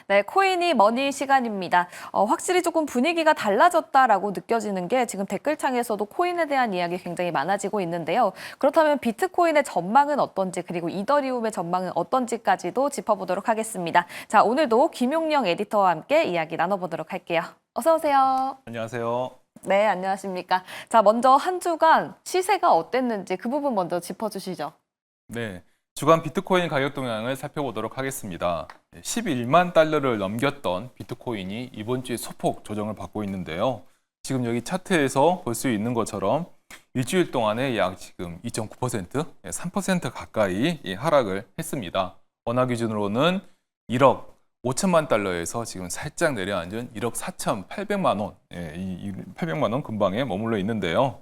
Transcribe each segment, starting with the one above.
네, 코인이 머니 시간입니다. 확실히 조금 분위기가 달라졌다라고 느껴지는 게 지금 댓글창에서도 코인에 대한 이야기 굉장히 많아지고 있는데요. 그렇다면 비트코인의 전망은 어떤지 그리고 이더리움의 전망은 어떤지까지도 짚어보도록 하겠습니다. 자, 오늘도 김용영 에디터와 함께 이야기 나눠보도록 할게요. 어서 오세요. 안녕하세요. 네, 안녕하십니까. 자, 먼저 한 주간 시세가 어땠는지 그 부분 먼저 짚어주시죠. 네, 주간 비트코인 가격 동향을 살펴보도록 하겠습니다. 11만 달러를 넘겼던 비트코인이 이번 주에 소폭 조정을 받고 있는데요. 지금 여기 차트에서 볼 수 있는 것처럼 일주일 동안에 약 지금 2.9%, 3% 가까이 하락을 했습니다. 원화 기준으로는 1억 5천만 달러에서 지금 살짝 내려앉은 1억 4,800만 원, 이 800만 원 근방에 머물러 있는데요.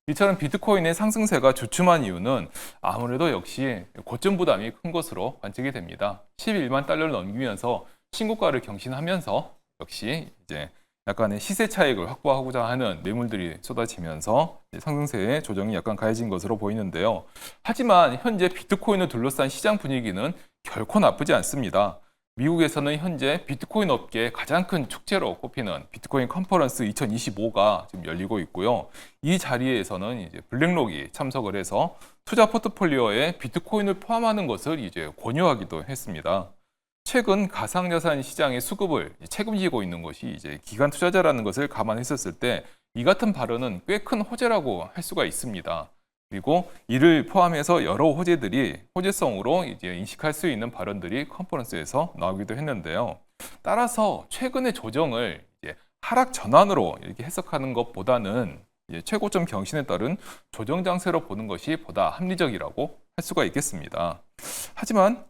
이처럼 비트코인의 상승세가 주춤한 이유는 아무래도 역시 고점 부담이 큰 것으로 관측이 됩니다. 11만 달러를 넘기면서 신고가를 경신하면서 역시 이제 약간의 시세 차익을 확보하고자 하는 매물들이 쏟아지면서 상승세의 조정이 약간 가해진 것으로 보이는데요. 하지만 현재 비트코인을 둘러싼 시장 분위기는 결코 나쁘지 않습니다. 미국에서는 현재 비트코인 업계의 가장 큰 축제로 꼽히는 비트코인 컨퍼런스 2025가 지금 열리고 있고요. 이 자리에서는 이제 블랙록이 참석을 해서 투자 포트폴리오에 비트코인을 포함하는 것을 이제 권유하기도 했습니다. 최근 가상자산 시장의 수급을 책임지고 있는 것이 이제 기관 투자자라는 것을 감안했었을 때 이 같은 발언은 꽤 큰 호재라고 할 수가 있습니다. 그리고 이를 포함해서 여러 호재들이 호재성으로 이제 인식할 수 있는 발언들이 컨퍼런스에서 나오기도 했는데요. 따라서 최근의 조정을 이제 하락 전환으로 이렇게 해석하는 것보다는 이제 최고점 경신에 따른 조정 장세로 보는 것이 보다 합리적이라고 할 수가 있겠습니다. 하지만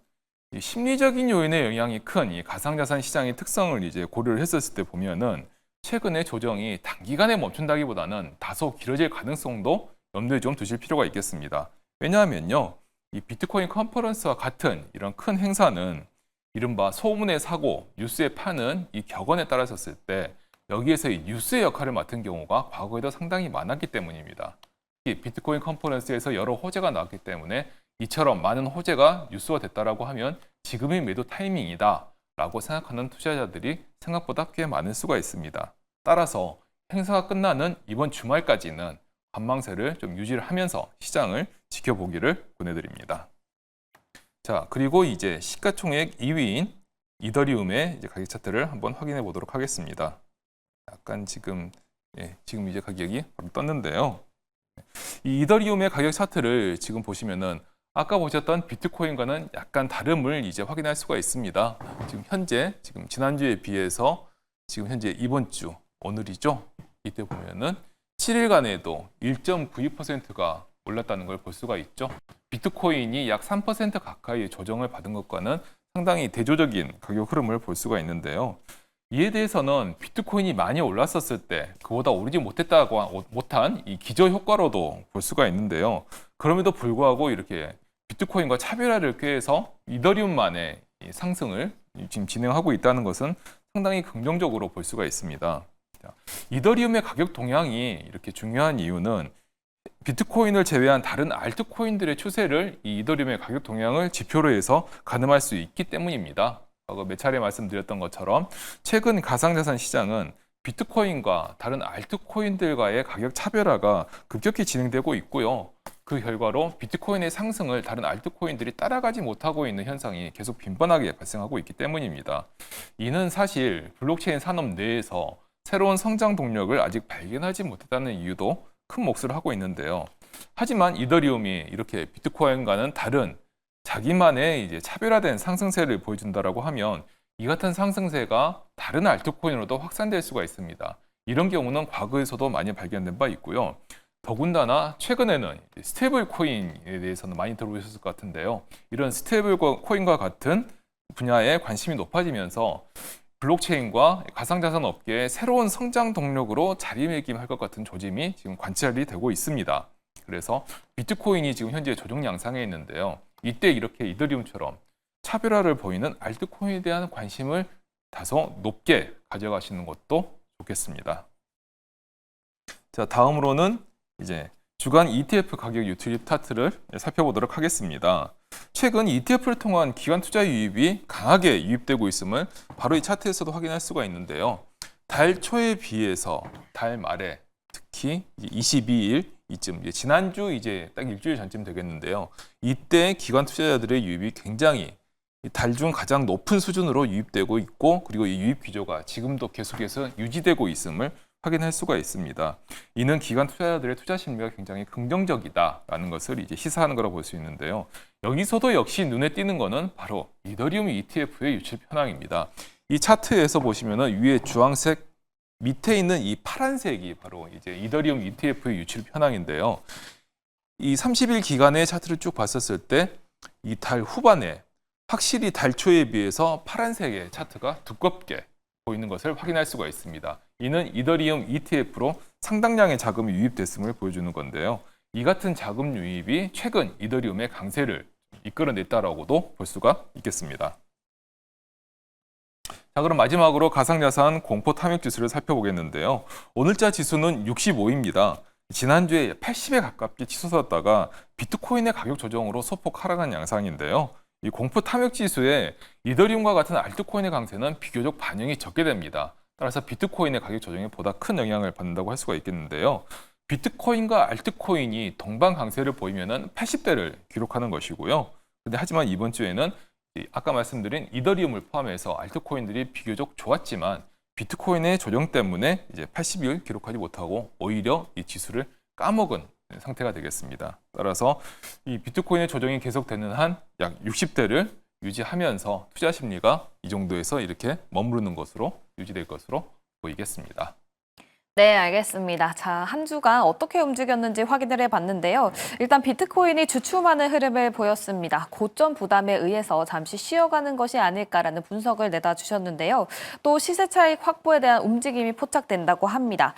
이 심리적인 요인의 영향이 큰 이 가상자산 시장의 특성을 이제 고려를 했었을 때 보면은 최근의 조정이 단기간에 멈춘다기보다는 다소 길어질 가능성도 염두에 좀 두실 필요가 있겠습니다. 왜냐하면요, 이 비트코인 컨퍼런스와 같은 이런 큰 행사는 이른바 소문의 사고, 뉴스의 파는 이 격언에 따라섰을 때 여기에서 이 뉴스의 역할을 맡은 경우가 과거에도 상당히 많았기 때문입니다. 이 비트코인 컨퍼런스에서 여러 호재가 나왔기 때문에 이처럼 많은 호재가 뉴스화 됐다라고 하면 지금이 매도 타이밍이다 라고 생각하는 투자자들이 생각보다 꽤 많을 수가 있습니다. 따라서 행사가 끝나는 이번 주말까지는 관망세를 좀 유지를 하면서 시장을 지켜보기를 권해드립니다. 자, 그리고 이제 시가총액 2위인 이더리움의 이제 가격 차트를 한번 확인해 보도록 하겠습니다. 약간 지금 이제 가격이 바로 떴는데요. 이 이더리움의 가격 차트를 지금 보시면은 아까 보셨던 비트코인과는 약간 다름을 이제 확인할 수가 있습니다. 지금 지난주에 비해서 지금 현재 이번 주 오늘이죠. 이때 보면은 7일간에도 1.92%가 올랐다는 걸 볼 수가 있죠. 비트코인이 약 3% 가까이 조정을 받은 것과는 상당히 대조적인 가격 흐름을 볼 수가 있는데요. 이에 대해서는 비트코인이 많이 올랐었을 때 그보다 오르지 못한 이 기저 효과로도 볼 수가 있는데요. 그럼에도 불구하고 이렇게 비트코인과 차별화를 꾀해서 이더리움만의 상승을 지금 진행하고 있다는 것은 상당히 긍정적으로 볼 수가 있습니다. 이더리움의 가격 동향이 이렇게 중요한 이유는 비트코인을 제외한 다른 알트코인들의 추세를 이 이더리움의 가격 동향을 지표로 해서 가늠할 수 있기 때문입니다. 몇 차례 말씀드렸던 것처럼 최근 가상자산 시장은 비트코인과 다른 알트코인들과의 가격 차별화가 급격히 진행되고 있고요. 그 결과로 비트코인의 상승을 다른 알트코인들이 따라가지 못하고 있는 현상이 계속 빈번하게 발생하고 있기 때문입니다. 이는 사실 블록체인 산업 내에서 새로운 성장 동력을 아직 발견하지 못했다는 이유도 큰 몫을 하고 있는데요. 하지만 이더리움이 이렇게 비트코인과는 다른 자기만의 이제 차별화된 상승세를 보여준다라고 하면 이 같은 상승세가 다른 알트코인으로도 확산될 수가 있습니다. 이런 경우는 과거에서도 많이 발견된 바 있고요. 더군다나 최근에는 스테이블 코인에 대해서는 많이 들어보셨을 것 같은데요. 이런 스테이블 코인과 같은 분야에 관심이 높아지면서 블록체인과 가상자산 업계의 새로운 성장 동력으로 자리매김할 것 같은 조짐이 지금 관찰이 되고 있습니다. 그래서 비트코인이 지금 현재 조정 양상에 있는데요. 이때 이렇게 이더리움처럼 차별화를 보이는 알트코인에 대한 관심을 다소 높게 가져가시는 것도 좋겠습니다. 자, 다음으로는 이제 주간 ETF 가격 유출입 차트를 살펴보도록 하겠습니다. 최근 ETF를 통한 기관 투자 유입이 강하게 유입되고 있음을 바로 이 차트에서도 확인할 수가 있는데요. 달 초에 비해서 달 말에 특히 22일 이쯤 지난주 이제 딱 일주일 전쯤 되겠는데요. 이때 기관 투자자들의 유입이 굉장히 달 중 가장 높은 수준으로 유입되고 있고 그리고 이 유입 기조가 지금도 계속해서 유지되고 있음을 확인할 수가 있습니다. 이는 기관 투자자들의 투자 심리가 굉장히 긍정적이다라는 것을 이제 시사하는 거라고 볼 수 있는데요. 여기서도 역시 눈에 띄는 거는 바로 이더리움 ETF의 유출 현황입니다. 이 차트에서 보시면은 위에 주황색 밑에 있는 이 파란색이 바로 이제 이더리움 ETF의 유출 현황인데요. 이 30일 기간의 차트를 쭉 봤었을 때 이 달 후반에 확실히 달 초에 비해서 파란색의 차트가 두껍게 보이는 것을 확인할 수가 있습니다. 이는 이더리움 ETF로 상당량의 자금이 유입됐음을 보여주는 건데요. 이 같은 자금 유입이 최근 이더리움의 강세를 이끌어냈다라고도 볼 수가 있겠습니다. 자, 그럼 마지막으로 가상자산 공포 탐욕 지수를 살펴보겠는데요. 오늘자 지수는 65입니다. 지난주에 80에 가깝게 치솟았다가 비트코인의 가격 조정으로 소폭 하락한 양상인데요. 이 공포 탐욕 지수에 이더리움과 같은 알트코인의 강세는 비교적 반영이 적게 됩니다. 따라서 비트코인의 가격 조정에 보다 큰 영향을 받는다고 할 수가 있겠는데요. 비트코인과 알트코인이 동반 강세를 보이면은 80대를 기록하는 것이고요. 근데 하지만 이번 주에는 아까 말씀드린 이더리움을 포함해서 알트코인들이 비교적 좋았지만 비트코인의 조정 때문에 이제 80을 기록하지 못하고 오히려 이 지수를 까먹은 상태가 되겠습니다. 따라서 이 비트코인의 조정이 계속되는 한 약 60대를 유지하면서 투자 심리가 이 정도에서 이렇게 머무르는 것으로 유지될 것으로 보이겠습니다. 네, 알겠습니다. 자, 한 주간 어떻게 움직였는지 확인을 해봤는데요. 일단 비트코인이 주춤하는 흐름을 보였습니다. 고점 부담에 의해서 잠시 쉬어가는 것이 아닐까라는 분석을 내다주셨는데요. 또 시세 차익 확보에 대한 움직임이 포착된다고 합니다.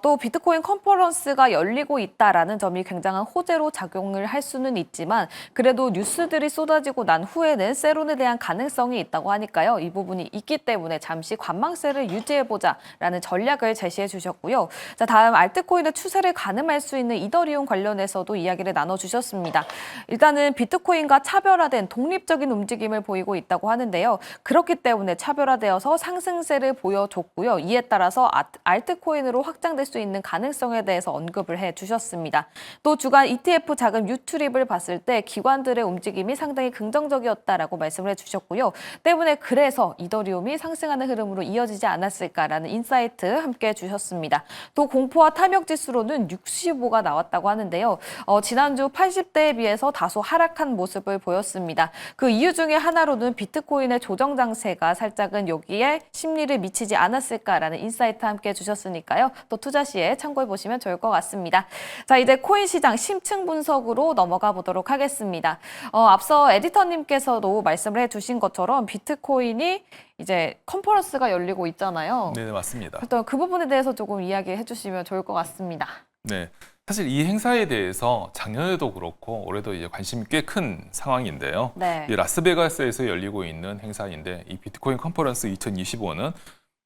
또 비트코인 컨퍼런스가 열리고 있다라는 점이 굉장한 호재로 작용을 할 수는 있지만 그래도 뉴스들이 쏟아지고 난 후에는 세론에 대한 가능성이 있다고 하니까요. 이 부분이 있기 때문에 잠시 관망세를 유지해보자라는 전략을 제시해 주셨고 고요. 자, 다음 알트코인의 추세를 가늠할 수 있는 이더리움 관련해서도 이야기를 나눠주셨습니다. 일단은 비트코인과 차별화된 독립적인 움직임을 보이고 있다고 하는데요. 그렇기 때문에 차별화되어서 상승세를 보여줬고요. 이에 따라서 알트코인으로 확장될 수 있는 가능성에 대해서 언급을 해주셨습니다. 또 주간 ETF 자금 유출입을 봤을 때 기관들의 움직임이 상당히 긍정적이었다라고 말씀을 해주셨고요. 때문에 그래서 이더리움이 상승하는 흐름으로 이어지지 않았을까라는 인사이트 함께 해주셨습니다. 또 공포와 탐욕 지수로는 65가 나왔다고 하는데요. 지난주 80대에 비해서 다소 하락한 모습을 보였습니다. 그 이유 중에 하나로는 비트코인의 조정 장세가 살짝은 여기에 심리를 미치지 않았을까라는 인사이트 함께 해주셨으니까요. 또 투자 시에 참고해 보시면 좋을 것 같습니다. 자, 이제 코인 시장 심층 분석으로 넘어가 보도록 하겠습니다. 앞서 에디터님께서도 말씀을 해주신 것처럼 비트코인이 이제 컨퍼런스가 열리고 있잖아요. 네, 맞습니다. 일단 그 부분에 대해서 조금 이야기해 주시면 좋을 것 같습니다. 네, 사실 이 행사에 대해서 작년에도 그렇고 올해도 이제 관심이 꽤 큰 상황인데요. 네. 이 라스베가스에서 열리고 있는 행사인데 이 비트코인 컨퍼런스 2025는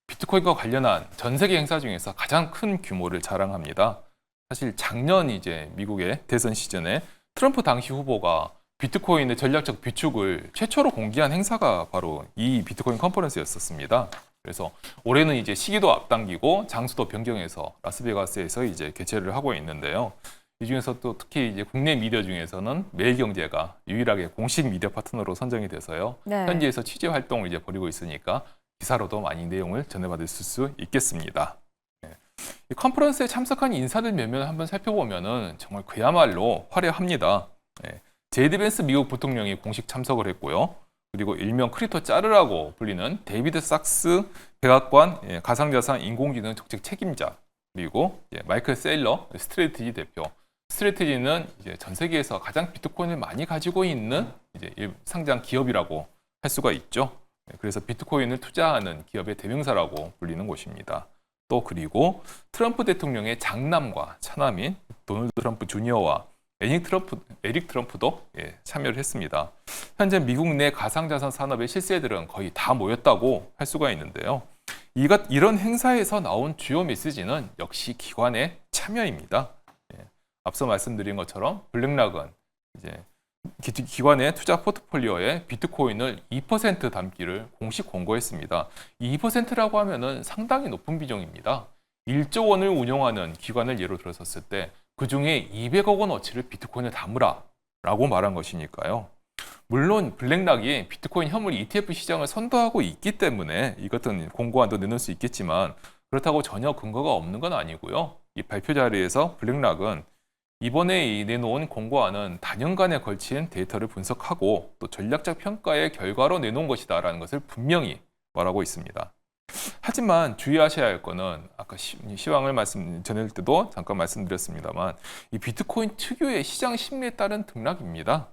비트코인과 관련한 전 세계 행사 중에서 가장 큰 규모를 자랑합니다. 사실 작년 이제 미국의 대선 시즌에 트럼프 당시 후보가 비트코인의 전략적 비축을 최초로 공개한 행사가 바로 이 비트코인 컨퍼런스였었습니다. 그래서 올해는 이제 시기도 앞당기고 장소도 변경해서 라스베가스에서 이제 개최를 하고 있는데요. 이 중에서 또 특히 이제 국내 미디어 중에서는 매일경제가 유일하게 공식 미디어 파트너로 선정이 돼서요. 네. 현지에서 취재 활동을 이제 벌이고 있으니까 기사로도 많이 내용을 전해받을 수 있겠습니다. 네. 이 컨퍼런스에 참석한 인사들 몇 명 한번 살펴보면은 정말 그야말로 화려합니다. 네. 제디 벤스 미국 부통령이 공식 참석을 했고요. 그리고 일명 크립토 짜르라고 불리는 데이비드 sak스 백악관 가상자산 인공지능 정책 책임자, 그리고 마이클 세일러 스트래티지 대표. 스트래티지는 이제 전 세계에서 가장 비트코인을 많이 가지고 있는 이제 상장 기업이라고 할 수가 있죠. 그래서 비트코인을 투자하는 기업의 대명사라고 불리는 곳입니다. 또 그리고 트럼프 대통령의 장남과 차남인 도널드 트럼프 주니어와 에릭 트럼프도 참여를 했습니다. 현재 미국 내 가상자산 산업의 실세들은 거의 다 모였다고 할 수가 있는데요. 이런 행사에서 나온 주요 메시지는 역시 기관의 참여입니다. 앞서 말씀드린 것처럼 블랙락은 이제 기관의 투자 포트폴리오에 비트코인을 2% 담기를 공식 권고했습니다. 이 2%라고 하면은 상당히 높은 비중입니다. 1조 원을 운영하는 기관을 예로 들었을 때 그중에 200억 원어치를 비트코인을 담으라라고 말한 것이니까요. 물론 블랙락이 비트코인 현물 ETF 시장을 선도하고 있기 때문에 이것은 공고안도 내놓을 수 있겠지만 그렇다고 전혀 근거가 없는 건 아니고요. 이 발표 자리에서 블랙락은 이번에 내놓은 공고안은 다년간에 걸친 데이터를 분석하고 또 전략적 평가의 결과로 내놓은 것이다라는 것을 분명히 말하고 있습니다. 하지만 주의하셔야 할 거는 아까 시황을 전할 때도 잠깐 말씀드렸습니다만 이 비트코인 특유의 시장 심리에 따른 등락입니다.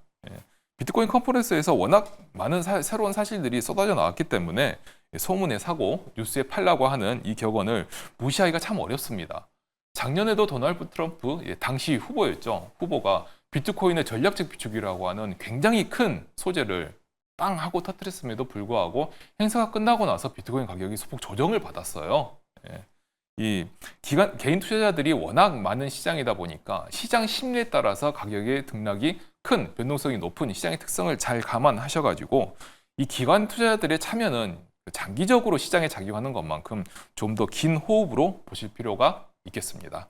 비트코인 컨퍼런스에서 워낙 많은 새로운 사실들이 쏟아져 나왔기 때문에 소문에 사고 뉴스에 팔라고 하는 이 격언을 무시하기가 참 어렵습니다. 작년에도 도널드 트럼프 당시 후보였죠. 후보가 비트코인의 전략적 비축이라고 하는 굉장히 큰 소재를 빵 하고 터뜨렸음에도 불구하고 행사가 끝나고 나서 비트코인 가격이 소폭 조정을 받았어요. 이 개인 투자자들이 워낙 많은 시장이다 보니까 시장 심리에 따라서 가격의 등락이 큰 변동성이 높은 시장의 특성을 잘 감안하셔가지고 이 기관 투자자들의 참여는 장기적으로 시장에 작용하는 것만큼 좀 더 긴 호흡으로 보실 필요가 있겠습니다.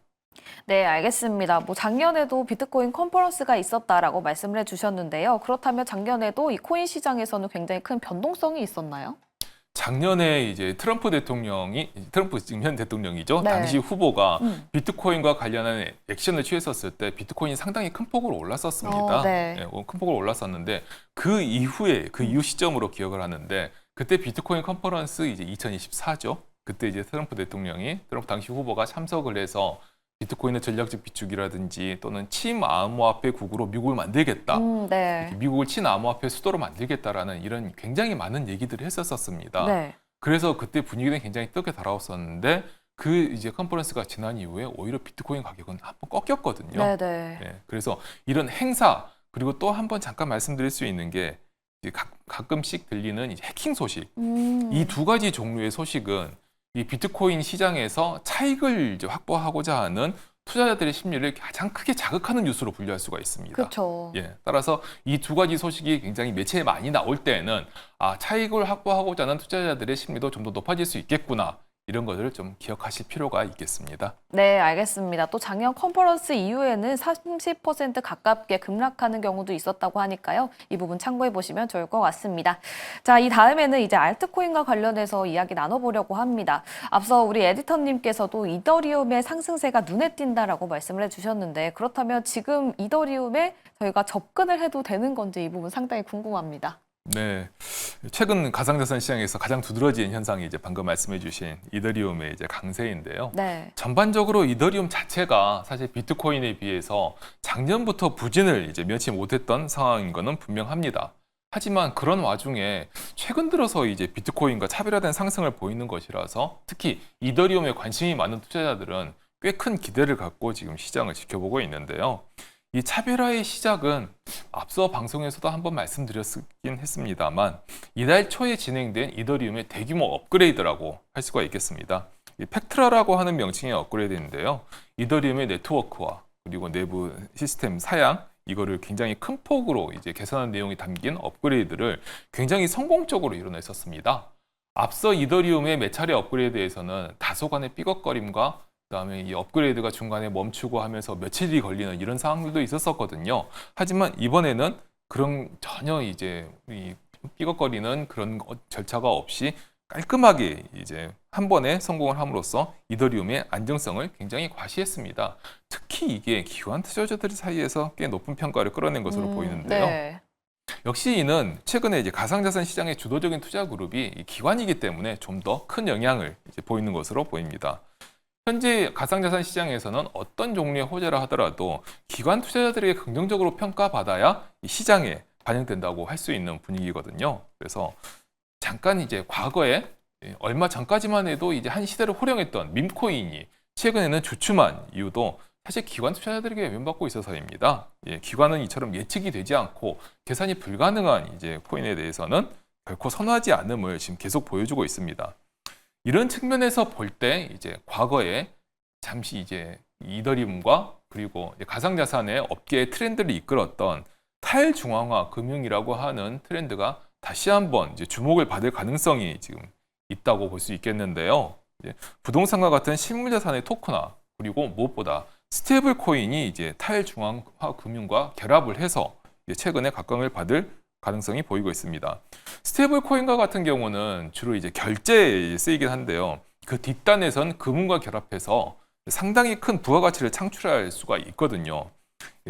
네, 알겠습니다. 작년에도 비트코인 컨퍼런스가 있었다라고 말씀을 해주셨는데요. 그렇다면 작년에도 이 코인 시장에서는 굉장히 큰 변동성이 있었나요? 작년에 이제 트럼프 지금 현 대통령이죠. 네. 당시 후보가 비트코인과 관련한 액션을 취했었을 때 비트코인이 상당히 큰 폭으로 올랐었습니다. 네. 큰 폭으로 올랐었는데 그 이후 시점으로 기억을 하는데 그때 비트코인 컨퍼런스 이제 2024죠. 그때 이제 트럼프 당시 후보가 참석을 해서 비트코인의 전략적 비축이라든지 또는 친암호화폐 국으로 미국을 만들겠다. 네. 미국을 친암호화폐 수도로 만들겠다라는 이런 굉장히 많은 얘기들을 했었습니다. 네. 그래서 그때 분위기는 굉장히 뜨겁게 달아왔었는데 그 이제 컨퍼런스가 지난 이후에 오히려 비트코인 가격은 한번 꺾였거든요. 네. 그래서 이런 행사 그리고 또 한번 잠깐 말씀드릴 수 있는 게 이제 가끔씩 들리는 이제 해킹 소식. 이 두 가지 종류의 소식은 이 비트코인 시장에서 차익을 이제 확보하고자 하는 투자자들의 심리를 가장 크게 자극하는 뉴스로 분류할 수가 있습니다. 그렇죠. 따라서 이 두 가지 소식이 굉장히 매체에 많이 나올 때에는 차익을 확보하고자 하는 투자자들의 심리도 좀 더 높아질 수 있겠구나. 이런 것들을 좀 기억하실 필요가 있겠습니다. 네, 알겠습니다. 또 작년 컨퍼런스 이후에는 30% 가깝게 급락하는 경우도 있었다고 하니까요. 이 부분 참고해 보시면 좋을 것 같습니다. 자, 이 다음에는 이제 알트코인과 관련해서 이야기 나눠보려고 합니다. 앞서 우리 에디터님께서도 이더리움의 상승세가 눈에 띈다라고 말씀을 해주셨는데 그렇다면 지금 이더리움에 저희가 접근을 해도 되는 건지 이 부분 상당히 궁금합니다. 네, 최근 가상자산 시장에서 가장 두드러진 현상이 이제 방금 말씀해주신 이더리움의 이제 강세인데요. 네. 전반적으로 이더리움 자체가 사실 비트코인에 비해서 작년부터 부진을 이제 면치 못했던 상황인 것은 분명합니다. 하지만 그런 와중에 최근 들어서 이제 비트코인과 차별화된 상승을 보이는 것이라서 특히 이더리움에 관심이 많은 투자자들은 꽤 큰 기대를 갖고 지금 시장을 지켜보고 있는데요. 이 차별화의 시작은 앞서 방송에서도 한번 말씀드렸긴 했습니다만 이달 초에 진행된 이더리움의 대규모 업그레이드라고 할 수가 있겠습니다. 이 팩트라라고 하는 명칭의 업그레이드인데요. 이더리움의 네트워크와 그리고 내부 시스템 사양 이거를 굉장히 큰 폭으로 이제 개선한 내용이 담긴 업그레이드를 굉장히 성공적으로 이뤄냈었습니다. 앞서 이더리움의 몇 차례 업그레이드에서는 다소간의 삐걱거림과 그다음에 이 업그레이드가 중간에 멈추고 하면서 며칠이 걸리는 이런 상황들도 있었었거든요. 하지만 이번에는 그런 전혀 이제 이 삐걱거리는 그런 절차가 없이 깔끔하게 이제 한 번에 성공을 함으로써 이더리움의 안정성을 굉장히 과시했습니다. 특히 이게 기관 투자자들 사이에서 꽤 높은 평가를 끌어낸 것으로 보이는데요. 네. 역시 이는 최근에 이제 가상자산 시장의 주도적인 투자 그룹이 기관이기 때문에 좀 더 큰 영향을 이제 보이는 것으로 보입니다. 현재 가상자산 시장에서는 어떤 종류의 호재라 하더라도 기관 투자자들에게 긍정적으로 평가받아야 이 시장에 반영된다고 할 수 있는 분위기거든요. 그래서 잠깐 이제 과거에 얼마 전까지만 해도 이제 한 시대를 호령했던 밈코인이 최근에는 주춤한 이유도 사실 기관 투자자들에게 외면받고 있어서입니다. 기관은 이처럼 예측이 되지 않고 계산이 불가능한 이제 코인에 대해서는 결코 선호하지 않음을 지금 계속 보여주고 있습니다. 이런 측면에서 볼 때 이제 과거에 잠시 이제 이더리움과 그리고 가상자산의 업계의 트렌드를 이끌었던 탈중앙화 금융이라고 하는 트렌드가 다시 한번 이제 주목을 받을 가능성이 지금 있다고 볼 수 있겠는데요. 부동산과 같은 실물자산의 토크나 그리고 무엇보다 스테이블 코인이 이제 탈중앙화 금융과 결합을 해서 최근에 각광을 받을 가능성이 보이고 있습니다. 스테이블 코인과 같은 경우는 주로 이제 결제에 쓰이긴 한데요. 그 뒷단에선 금융과 결합해서 상당히 큰 부가가치를 창출할 수가 있거든요.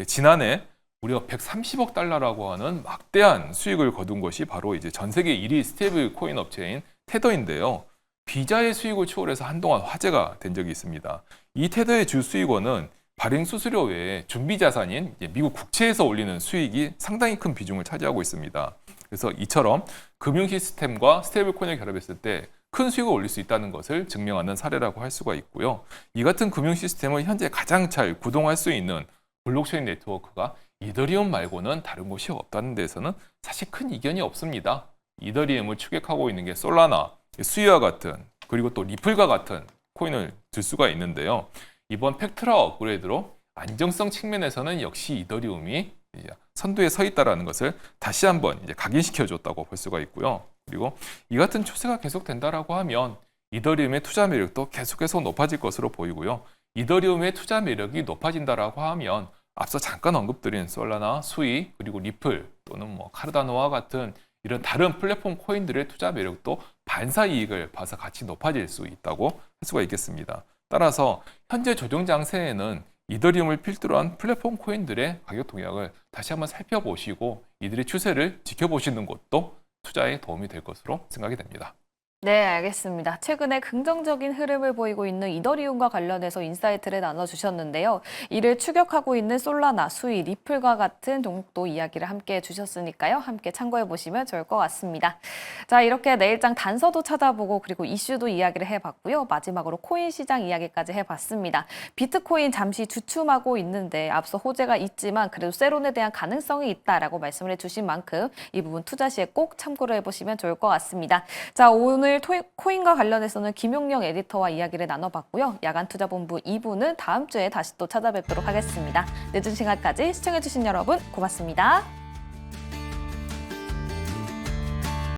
지난해 무려 130억 달러라고 하는 막대한 수익을 거둔 것이 바로 이제 전 세계 1위 스테이블 코인 업체인 테더인데요. 비자의 수익을 초월해서 한동안 화제가 된 적이 있습니다. 이 테더의 주 수익원은 발행 수수료 외에 준비 자산인 미국 국채에서 올리는 수익이 상당히 큰 비중을 차지하고 있습니다. 그래서 이처럼 금융 시스템과 스테이블 코인을 결합했을 때 큰 수익을 올릴 수 있다는 것을 증명하는 사례라고 할 수가 있고요. 이 같은 금융 시스템을 현재 가장 잘 구동할 수 있는 블록체인 네트워크가 이더리움 말고는 다른 곳이 없다는 데에서는 사실 큰 이견이 없습니다. 이더리움을 추격하고 있는 게 솔라나, 수이와 같은 그리고 또 리플과 같은 코인을 들 수가 있는데요. 이번 팩트라 업그레이드로 안정성 측면에서는 역시 이더리움이 선두에 서 있다는 것을 다시 한번 각인시켜줬다고 볼 수가 있고요. 그리고 이 같은 추세가 계속된다라고 하면 이더리움의 투자 매력도 계속해서 높아질 것으로 보이고요. 이더리움의 투자 매력이 높아진다라고 하면 앞서 잠깐 언급드린 솔라나, 수이, 그리고 리플 또는 뭐 카르다노와 같은 이런 다른 플랫폼 코인들의 투자 매력도 반사 이익을 봐서 같이 높아질 수 있다고 할 수가 있겠습니다. 따라서 현재 조정 장세에는 이더리움을 필두로 한 플랫폼 코인들의 가격 동향을 다시 한번 살펴보시고 이들의 추세를 지켜보시는 것도 투자에 도움이 될 것으로 생각이 됩니다. 네, 알겠습니다. 최근에 긍정적인 흐름을 보이고 있는 이더리움과 관련해서 인사이트를 나눠주셨는데요. 이를 추격하고 있는 솔라나, 수이, 리플과 같은 종목도 이야기를 함께 해주셨으니까요. 함께 참고해보시면 좋을 것 같습니다. 자, 이렇게 내일장 단서도 찾아보고 그리고 이슈도 이야기를 해봤고요. 마지막으로 코인 시장 이야기까지 해봤습니다. 비트코인 잠시 주춤하고 있는데 앞서 호재가 있지만 그래도 세론에 대한 가능성이 있다라고 말씀을 해주신 만큼 이 부분 투자 시에 꼭 참고를 해보시면 좋을 것 같습니다. 자, 오늘 코인과 관련해서는 김용영 에디터와 이야기를 나눠봤고요. 야간투자본부 2부는 다음 주에 다시 또 찾아뵙도록 하겠습니다. 늦은 시간까지 시청해주신 여러분 고맙습니다.